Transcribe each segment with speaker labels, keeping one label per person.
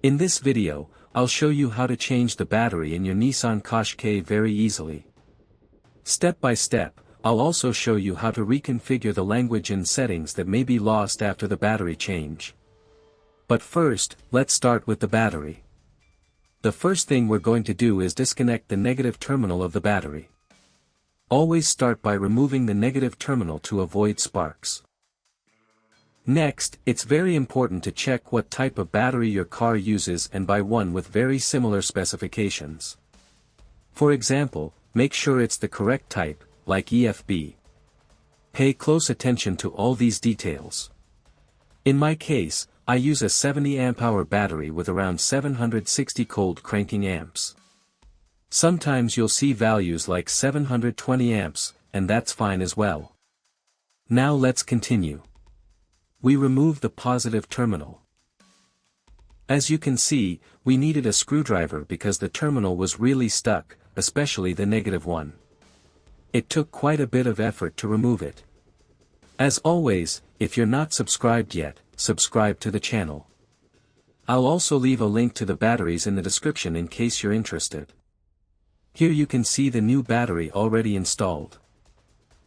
Speaker 1: In this video, I'll show you how to change the battery in your Nissan Qashqai very easily. Step by step, I'll also show you how to reconfigure the language and settings that may be lost after the battery change. But first, let's start with the battery. The first thing we're going to do is disconnect the negative terminal of the battery. Always start by removing the negative terminal to avoid sparks. Next, it's very important to check what type of battery your car uses and buy one with very similar specifications. For example, make sure it's the correct type, like EFB. Pay close attention to all these details. In my case, I use a 70 Ah battery with around 760 cold cranking amps. Sometimes you'll see values like 720 amps, and that's fine as well. Now let's continue. We remove the positive terminal. As you can see, we needed a screwdriver because the terminal was really stuck, especially the negative one. It took quite a bit of effort to remove it. As always, if you're not subscribed yet, subscribe to the channel. I'll also leave a link to the batteries in the description in case you're interested. Here you can see the new battery already installed.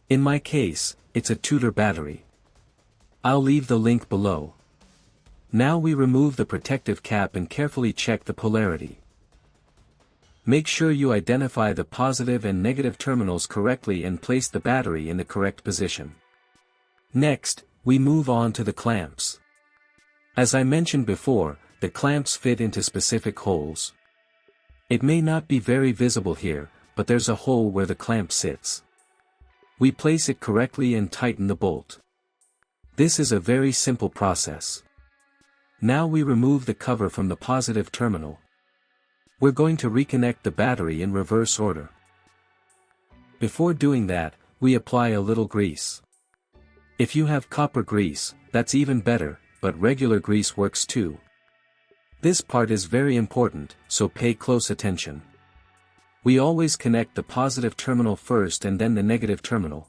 Speaker 1: In my case, it's a Tudor battery. I'll leave the link below. Now we remove the protective cap and carefully check the polarity. Make sure you identify the positive and negative terminals correctly and place the battery in the correct position. Next, we move on to the clamps. As I mentioned before, the clamps fit into specific holes. It may not be very visible here, but there's a hole where the clamp sits. We place it correctly and tighten the bolt. This is a very simple process. Now we remove the cover from the positive terminal. We're going to reconnect the battery in reverse order. Before doing that, we apply a little grease. If you have copper grease, that's even better, but regular grease works too. This part is very important, so pay close attention. We always connect the positive terminal first and then the negative terminal.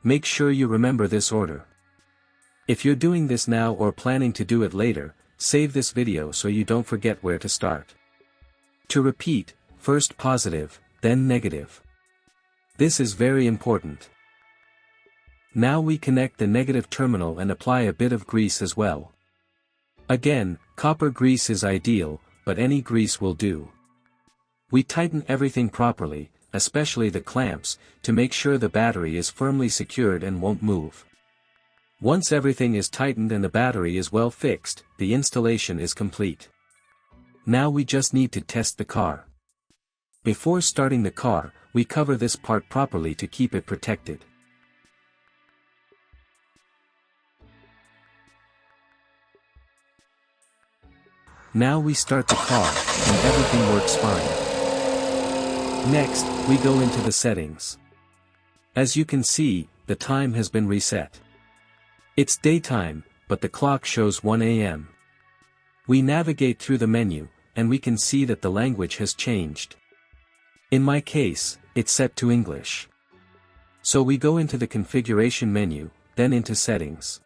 Speaker 1: Make sure you remember this order. If you're doing this now or planning to do it later, save this video so you don't forget where to start. To repeat, first positive, then negative. This is very important. Now we connect the negative terminal and apply a bit of grease as well. Again, copper grease is ideal, but any grease will do. We tighten everything properly, especially the clamps, to make sure the battery is firmly secured and won't move. Once everything is tightened and the battery is well fixed, the installation is complete. Now we just need to test the car. Before starting the car, we cover this part properly to keep it protected. Now we start the car, and everything works fine. Next, we go into the settings. As you can see, the time has been reset. It's daytime, but the clock shows 1 AM. We navigate through the menu, and we can see that the language has changed. In my case, it's set to English. So we go into the configuration menu, then into settings.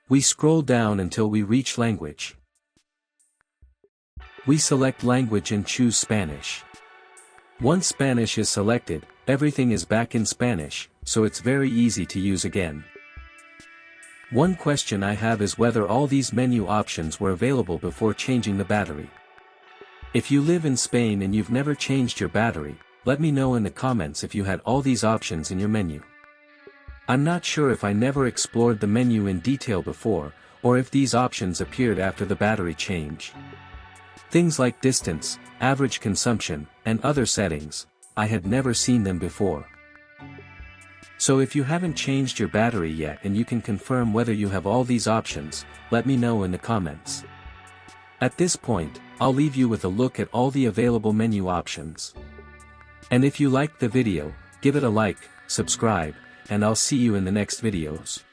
Speaker 1: We scroll down until we reach language. We select language and choose Spanish. Once Spanish is selected, everything is back in Spanish, so it's very easy to use again. One question I have is whether all these menu options were available before changing the battery. If you live in Spain and you've never changed your battery, let me know in the comments if you had all these options in your menu. I'm not sure if I never explored the menu in detail before, or if these options appeared after the battery change. Things like distance, average consumption, and other settings, I had never seen them before. So if you haven't changed your battery yet and you can confirm whether you have all these options, let me know in the comments. At this point, I'll leave you with a look at all the available menu options. And if you liked the video, give it a like, subscribe, and I'll see you in the next videos.